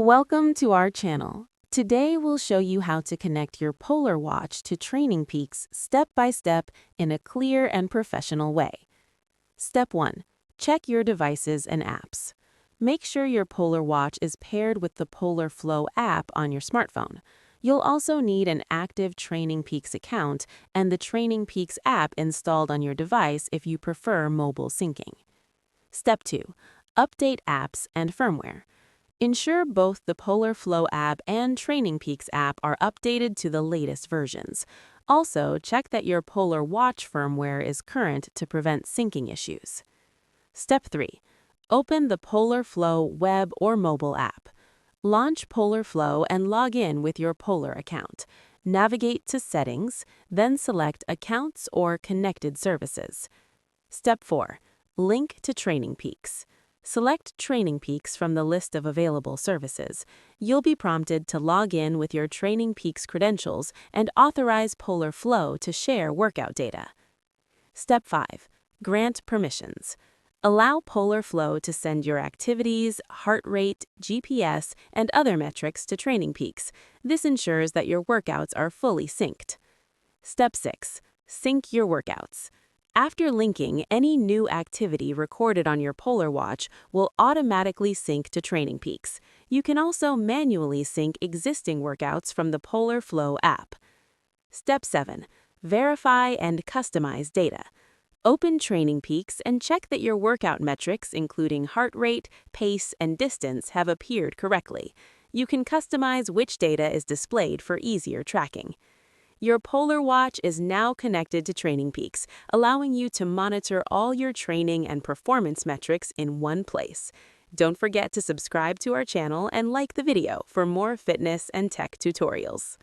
Welcome to our channel. Today we'll show you how to connect your PolarWatch to TrainingPeaks step by step in a clear and professional way. Step 1. Check your devices and apps. Make sure your PolarWatch is paired with the Polar Flow app on your smartphone. You'll also need an active TrainingPeaks account and the TrainingPeaks app installed on your device if you prefer mobile syncing. Step 2. Update apps and firmware. Ensure both the Polar Flow app and TrainingPeaks app are updated to the latest versions. Also, check that your PolarWatch firmware is current to prevent syncing issues. Step 3. Open the Polar Flow web or mobile app. Launch Polar Flow and log in with your Polar account. Navigate to Settings, then select Accounts or Connected Services. Step 4. Link to TrainingPeaks. Select TrainingPeaks from the list of available services. You'll be prompted to log in with your TrainingPeaks credentials and authorize Polar Flow to share workout data. Step 5. Grant permissions. Allow Polar Flow to send your activities, heart rate, GPS, and other metrics to TrainingPeaks. This ensures that your workouts are fully synced. Step 6. Sync your workouts. After linking, any new activity recorded on your PolarWatch will automatically sync to TrainingPeaks. You can also manually sync existing workouts from the Polar Flow app. Step 7. Verify and customize data. Open TrainingPeaks and check that your workout metrics, including heart rate, pace, and distance, have appeared correctly. You can customize which data is displayed for easier tracking. Your PolarWatch is now connected to TrainingPeaks, allowing you to monitor all your training and performance metrics in one place. Don't forget to subscribe to our channel and like the video for more fitness and tech tutorials.